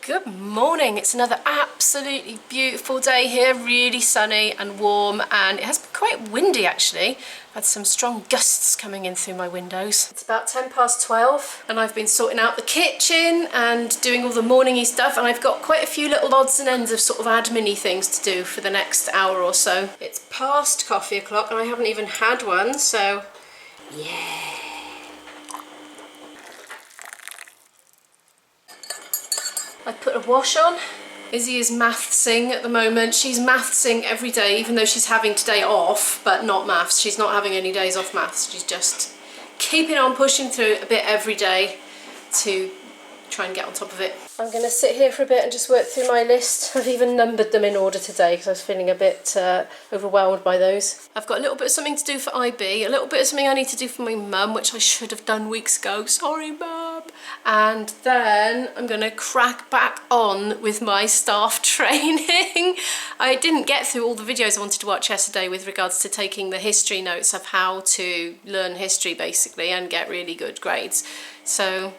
Good morning. It's another absolutely beautiful day here, really sunny and warm, and it has been quite windy actually. I've had some strong gusts coming in through my windows. It's about 12 and I've been sorting out the kitchen and doing all the morningy stuff, and I've got quite a few little odds and ends of sort of admin-y things to do for the next hour or so. It's past coffee o'clock and I haven't even had one, so yeah. I put a wash on. Izzy is mathsing at the moment. She's mathsing every day, even though she's having today off, but not maths. She's not having any days off maths. She's just keeping on pushing through a bit every day to try and get on top of it. I'm going to sit here for a bit and just work through my list. I've even numbered them in order today because I was feeling a bit overwhelmed by those. I've got a little bit of something to do for IB, a little bit of something I need to do for my mum, which I should have done weeks ago. Sorry, Mum. And then I'm going to crack back on with my staff training. I didn't get through all the videos I wanted to watch yesterday with regards to taking the history notes of how to learn history basically and get really good grades. So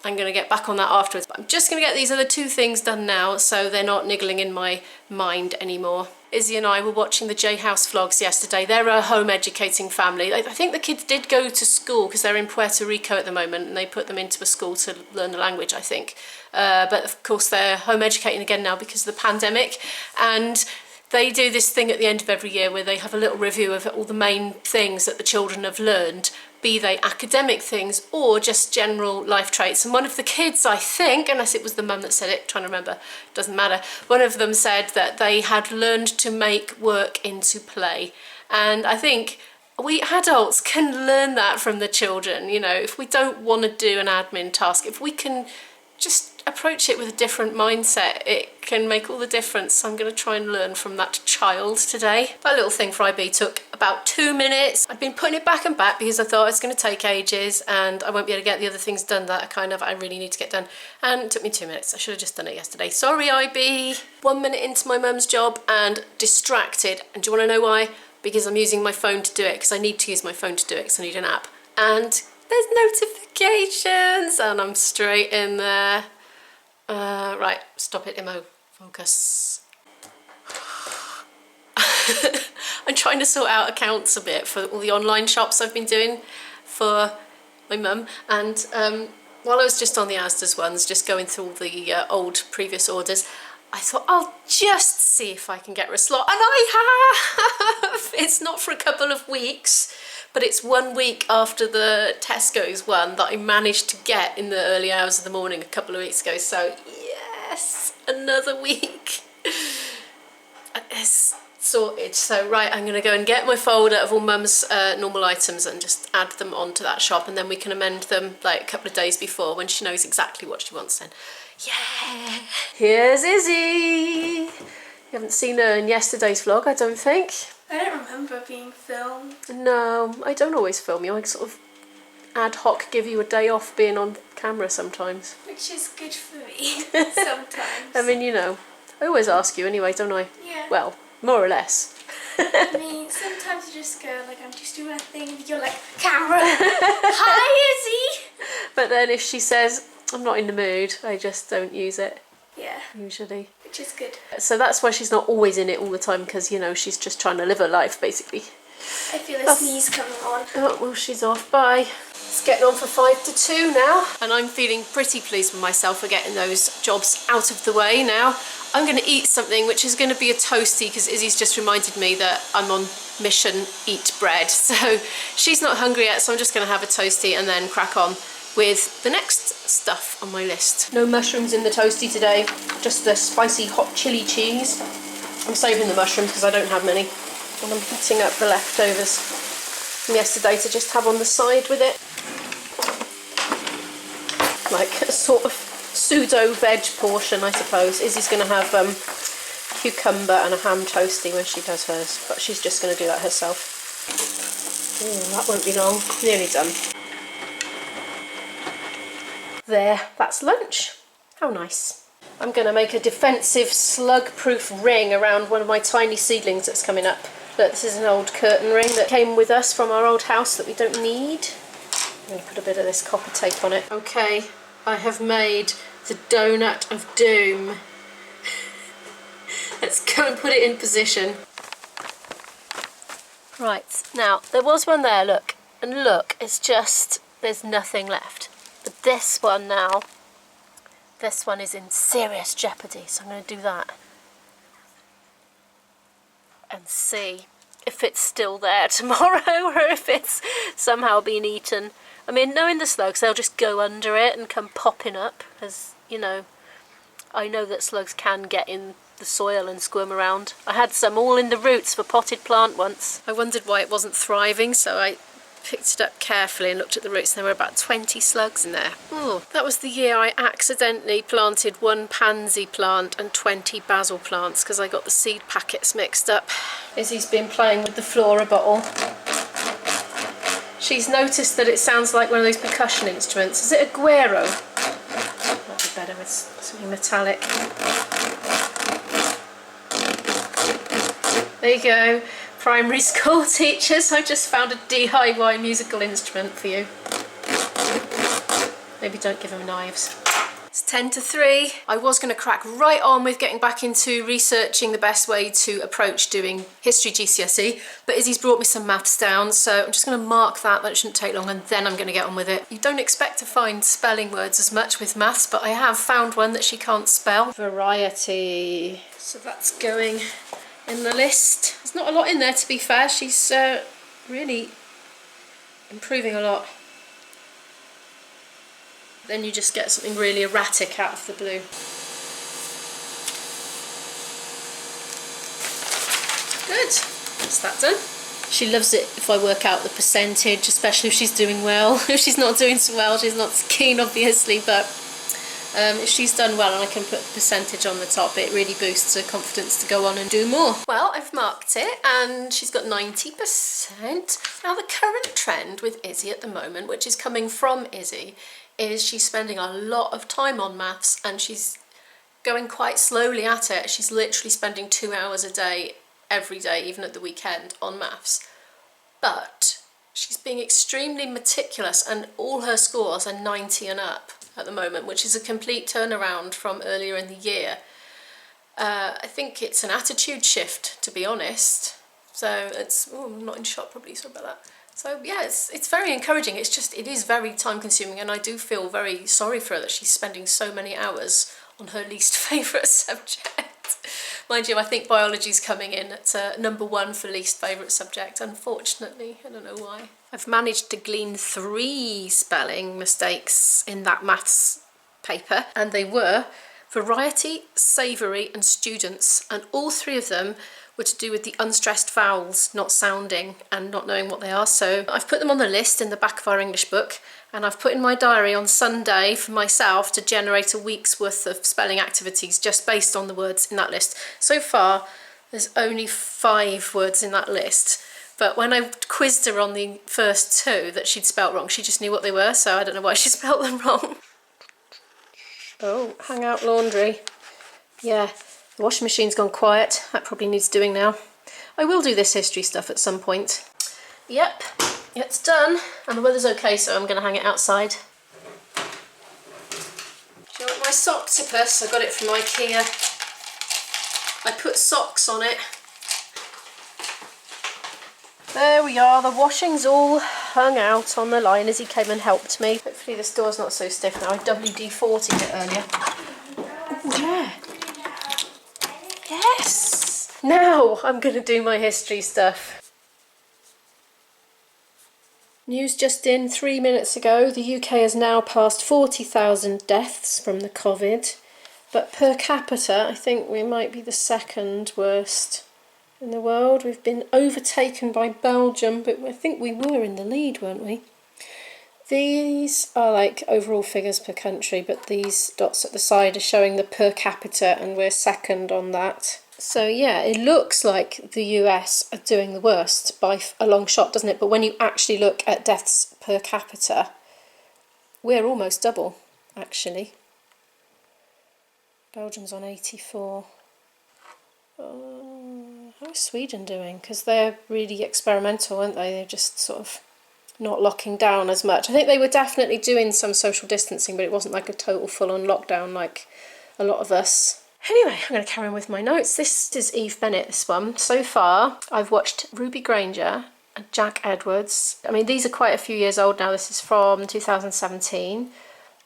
I'm going to get back on that afterwards, but I'm just going to get these other two things done now so they're not niggling in my mind anymore. Izzy and I were watching the J House vlogs yesterday. They're a home educating family. I think the kids did go to school because they're in Puerto Rico at the moment and they put them into a school to learn the language, I think. But of course they're home educating again now because of the pandemic, and they do this thing at the end of every year where they have a little review of all the main things that the children have learned, be they academic things or just general life traits. And one of the kids, I think, unless it was the mum that said it, trying to remember, doesn't matter, one of them said that they had learned to make work into play. And I think we adults can learn that from the children. You know, if we don't want to do an admin task, if we can just approach it with a different mindset, it can make all the difference. So I'm going to try and learn from that child today. That little thing for IB took about 2 minutes. I've been putting it back and back because I thought it's going to take ages and I won't be able to get the other things done that I really need to get done. And it took me 2 minutes. I should have just done it yesterday. Sorry, IB. 1 minute into my mum's job and distracted. And do you want to know why? Because I'm using my phone to do it, because I need to use my phone to do it because I need an app. And there's notifications and I'm straight in there. Right, stop it, Imo. Focus. I'm trying to sort out accounts a bit for all the online shops I've been doing for my mum, and while I was just on the Asda's ones, just going through all the old previous orders, I thought I'll just see if I can get her a slot, and I have! It's not for a couple of weeks, but it's 1 week after the Tesco's one that I managed to get in the early hours of the morning a couple of weeks ago, so yes, another week. It's sorted. So right, I'm going to go and get my folder of all Mum's normal items and just add them onto that shop, and then we can amend them like a couple of days before when she knows exactly what she wants then. Yeah! Here's Izzy! You haven't seen her in yesterday's vlog, I don't think. I don't remember being filmed. No, I don't always film you. I sort of ad hoc give you a day off being on camera sometimes. Which is good for me, sometimes. I mean, you know, I always ask you anyway, don't I? Yeah. Well, more or less. I mean, sometimes you just go, like, I'm just doing a thing, and you're like, camera! Hi, Izzy! But then if she says, I'm not in the mood, I just don't use it. Yeah. Usually. Which is good. So that's why she's not always in it all the time, because, you know, she's just trying to live her life, basically. I feel a sneeze coming on. Oh, well, she's off. Bye. It's getting on for 5 to 2 now. And I'm feeling pretty pleased with myself for getting those jobs out of the way now. I'm going to eat something, which is going to be a toasty, because Izzy's just reminded me that I'm on mission eat bread. So she's not hungry yet, so I'm just going to have a toasty and then crack on with the next stuff on my list. No mushrooms in the toasty today, just the spicy hot chili cheese. I'm saving the mushrooms because I don't have many. And I'm heating up the leftovers from yesterday to just have on the side with it. Like a sort of pseudo-veg portion, I suppose. Izzy's going to have cucumber and a ham toasty when she does hers, but she's just going to do that herself. Ooh, that won't be long. Nearly done. There, that's lunch. How nice. I'm going to make a defensive slug-proof ring around one of my tiny seedlings that's coming up. Look, this is an old curtain ring that came with us from our old house that we don't need. I'm going to put a bit of this copper tape on it. Okay, I have made the Doughnut of Doom. Let's go and put it in position. Right, now there was one there, look, and look, it's just, there's nothing left. But this one now, this one is in serious jeopardy, so I'm going to do that. And see if it's still there tomorrow or if it's somehow been eaten. I mean, knowing the slugs, they'll just go under it and come popping up, as, you know, I know that slugs can get in the soil and squirm around. I had some all in the roots for potted plant once. I wondered why it wasn't thriving, so I picked it up carefully and looked at the roots, and there were about 20 slugs in there. Oh, that was the year I accidentally planted 1 pansy plant and 20 basil plants because I got the seed packets mixed up. Izzy's been playing with the flora bottle. She's noticed that it sounds like one of those percussion instruments. Is it a guero? Might be better with something metallic. There you go. Primary school teachers, I just found a DIY musical instrument for you. Maybe don't give them knives. It's 10 to 3. I was going to crack right on with getting back into researching the best way to approach doing history GCSE, but Izzy's brought me some maths down, so I'm just going to mark that it shouldn't take long, and then I'm going to get on with it. You don't expect to find spelling words as much with maths, but I have found one that she can't spell. Variety. So that's going in the list. There's not a lot in there, to be fair. She's really improving a lot. Then you just get something really erratic out of the blue. Good, that's that done. She loves it if I work out the percentage, especially if she's doing well. If she's not doing so well, she's not keen, obviously, but if she's done well and I can put the percentage on the top, it really boosts her confidence to go on and do more. Well, I've marked it and she's got 90%. Now, the current trend with Izzy at the moment, which is coming from Izzy, is she's spending a lot of time on maths and she's going quite slowly at it. She's literally spending 2 hours a day, every day, even at the weekend, on maths. But she's being extremely meticulous and all her scores are 90 and up at the moment, which is a complete turnaround from earlier in the year. I think it's an attitude shift, to be honest. So it's, oh, I'm not in shot probably, sorry about that. So yeah, it's very encouraging. It's just, it is very time consuming, and I do feel very sorry for her that she's spending so many hours on her least favourite subject. Mind you, I think biology's coming in at number 1 for least favourite subject, unfortunately. I don't know why. I've managed to glean 3 spelling mistakes in that maths paper, and they were variety, savoury and students, and all 3 of them were to do with the unstressed vowels not sounding and not knowing what they are. So I've put them on the list in the back of our English book, and I've put in my diary on Sunday for myself to generate a week's worth of spelling activities just based on the words in that list. So far there's only 5 words in that list, but when I quizzed her on the first 2 that she'd spelt wrong, she just knew what they were, so I don't know why she spelt them wrong. Oh, hang out laundry. Yeah. The washing machine's gone quiet. That probably needs doing now. I will do this history stuff at some point. Yep, it's done. And the weather's okay, so I'm going to hang it outside. Do you want my sock-tipus? I got it from IKEA. I put socks on it. There we are. The washing's all hung out on the line as he came and helped me. Hopefully this door's not so stiff now. I WD-40'd it earlier. Oh, yeah. Yes! Now I'm going to do my history stuff. News just in 3 minutes ago. The UK has now passed 40,000 deaths from the COVID, but per capita I think we might be the 2nd worst in the world. We've been overtaken by Belgium, but I think we were in the lead, weren't we? These are like overall figures per country, but these dots at the side are showing the per capita, and we're 2nd on that. So yeah, it looks like the US are doing the worst by a long shot, doesn't it? But when you actually look at deaths per capita, we're almost double, actually. Belgium's on 84. How's Sweden doing? Because they're really experimental, aren't they? They're just sort of not locking down as much. I think they were definitely doing some social distancing, but it wasn't like a total full-on lockdown like a lot of us. Anyway, I'm going to carry on with my notes. This is Eve Bennett, this one. So far, I've watched Ruby Granger and Jack Edwards. I mean, these are quite a few years old now. This is from 2017.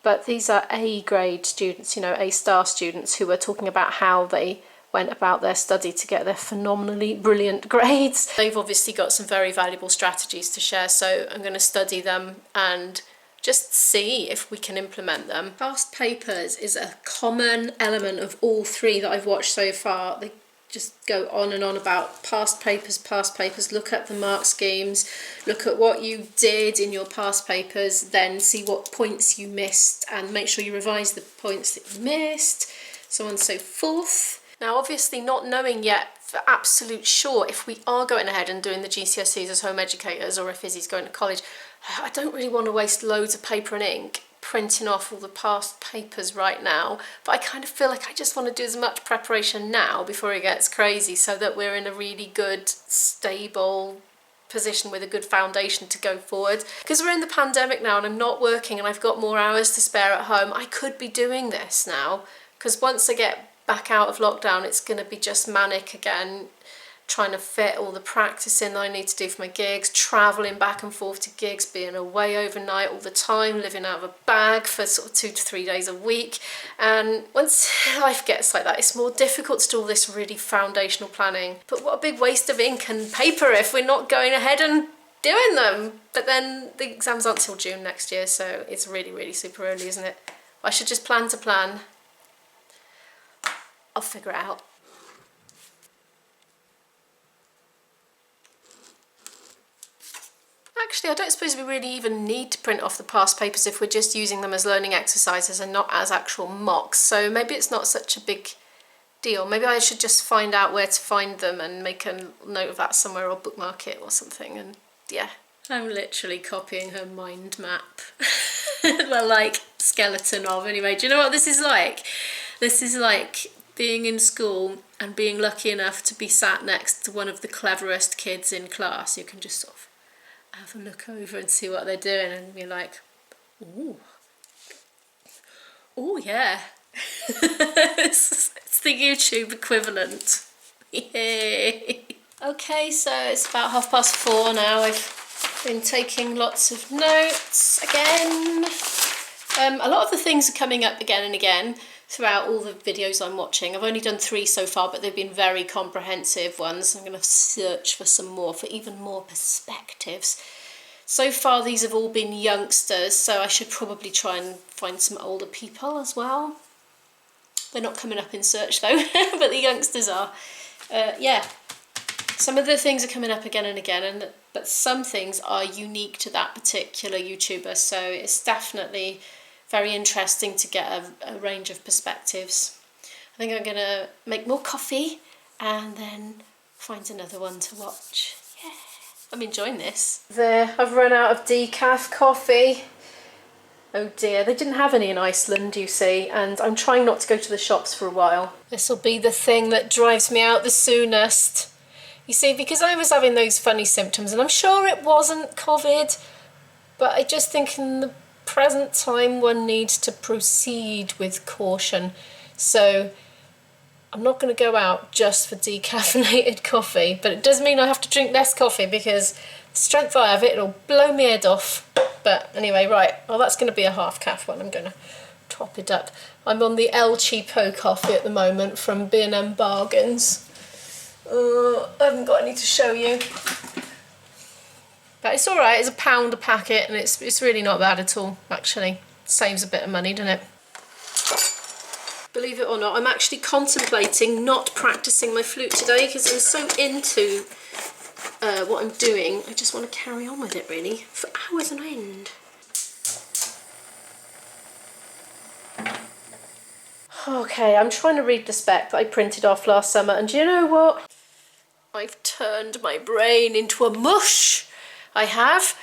But these are A grade students, you know, A-star students who are talking about how they went about their study to get their phenomenally brilliant grades. They've obviously got some very valuable strategies to share, so I'm going to study them and just see if we can implement them. Past papers is a common element of all three that I've watched so far. They just go on and on about past papers, look at the mark schemes, look at what you did in your past papers, then see what points you missed and make sure you revise the points that you missed, so on and so forth. Now obviously not knowing yet for absolute sure if we are going ahead and doing the GCSEs as home educators or if Izzy's going to college, I don't really want to waste loads of paper and ink printing off all the past papers right now, but I kind of feel like I just want to do as much preparation now before it gets crazy so that we're in a really good, stable position with a good foundation to go forward. Because we're in the pandemic now and I'm not working and I've got more hours to spare at home, I could be doing this now, because once I get back out of lockdown it's going to be just manic again, trying to fit all the practice in that I need to do for my gigs, travelling back and forth to gigs, being away overnight all the time, living out of a bag for sort of 2 to 3 days a week. And once life gets like that, it's more difficult to do all this really foundational planning. But what a big waste of ink and paper if we're not going ahead and doing them. But then the exams aren't till June next year, so it's really, really super early, isn't it? I should just plan to plan. I'll figure it out. Actually, I don't suppose we really even need to print off the past papers if we're just using them as learning exercises and not as actual mocks. So maybe it's not such a big deal. Maybe I should just find out where to find them and make a note of that somewhere or bookmark it or something. And yeah, I'm literally copying her mind map. Well, like skeleton of. Anyway, do you know what this is like? This is like being in school and being lucky enough to be sat next to one of the cleverest kids in class. You can just sort of have a look over and see what they're doing and you're like, ooh, oh yeah. It's the YouTube equivalent. Yay. Okay, so it's about 4:30 now. I've been taking lots of notes again. A lot of the things are coming up again and again throughout all the videos I'm watching. I've only done 3 so far, but they've been very comprehensive ones. I'm going to search for some more, for even more perspectives. So far these have all been youngsters, so I should probably try and find some older people as well. They're not coming up in search though, but the youngsters are. Yeah, some of the things are coming up again and again, but some things are unique to that particular YouTuber, so it's definitely very interesting to get a range of perspectives. I think I'm going to make more coffee and then find another one to watch. Yeah, I'm enjoying this. There, I've run out of decaf coffee. Oh dear, they didn't have any in Iceland, you see, and I'm trying not to go to the shops for a while. This will be the thing that drives me out the soonest. You see, because I was having those funny symptoms, and I'm sure it wasn't COVID, but I just think in the present time one needs to proceed with caution. So I'm not going to go out just for decaffeinated coffee, but it does mean I have to drink less coffee because the strength I have, it'll blow my head off. But anyway, right, well that's going to be a half calf one. I'm going to top it up. I'm on the El Cheapo coffee at the moment from B&M Bargains. I haven't got any to show you. But it's alright, it's £1 a packet and it's really not bad at all, actually. Saves a bit of money, doesn't it? Believe it or not, I'm actually contemplating not practicing my flute today because I'm so into what I'm doing. I just want to carry on with it really, for hours on end. Okay, I'm trying to read the spec that I printed off last summer, and do you know what? I've turned my brain into a mush. I have,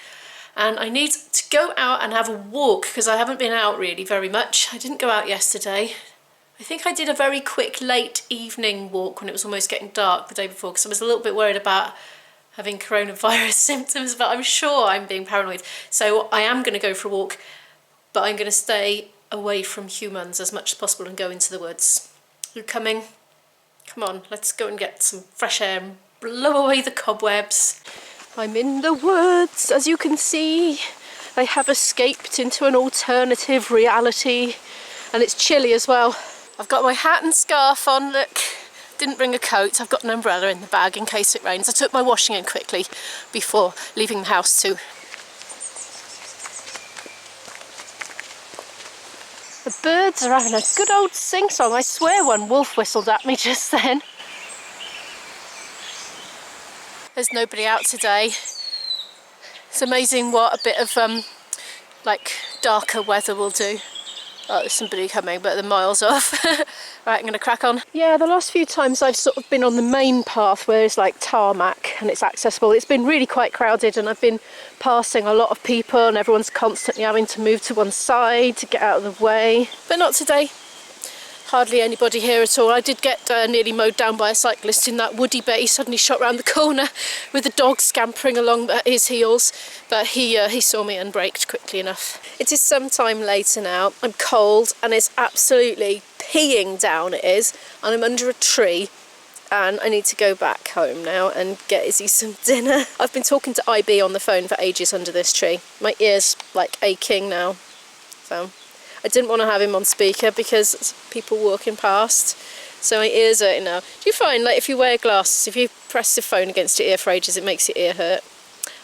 and I need to go out and have a walk because I haven't been out really very much. I didn't go out yesterday. I think I did a very quick late evening walk when it was almost getting dark the day before because I was a little bit worried about having coronavirus symptoms, but I'm sure I'm being paranoid. So I am going to go for a walk, but I'm going to stay away from humans as much as possible and go into the woods. You coming? Come on, let's go and get some fresh air and blow away the cobwebs. I'm in the woods, as you can see. I have escaped into an alternative reality, and it's chilly as well. I've got my hat and scarf on, look. Didn't bring a coat, I've got an umbrella in the bag in case it rains. I took my washing in quickly before leaving the house too. The birds are having a good old sing-song. I swear one wolf whistled at me just then. There's nobody out today. It's amazing what a bit of like darker weather will do. Oh, there's somebody coming, but they're miles off. Right, I'm going to crack on. Yeah, the last few times I've sort of been on the main path where it's like tarmac and it's accessible. It's been really quite crowded, and I've been passing a lot of people, and everyone's constantly having to move to one side to get out of the way. But not today. Hardly anybody here at all. I did get nearly mowed down by a cyclist in that woody bit. He suddenly shot round the corner with the dog scampering along at his heels, but he saw me and braked quickly enough. It is some time later now. I'm cold and it's absolutely peeing down, it is, and I'm under a tree, and I need to go back home now and get Izzy some dinner. I've been talking to IB on the phone for ages under this tree. My ear's like aching now, so I didn't want to have him on speaker because people walking past, so my ears are hurting now. Do you find, like, if you wear glasses, if you press the phone against your ear for ages, it makes your ear hurt?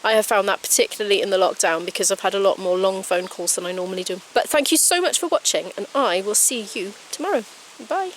I have found that particularly in the lockdown because I've had a lot more long phone calls than I normally do. But thank you so much for watching, and I will see you tomorrow. Bye.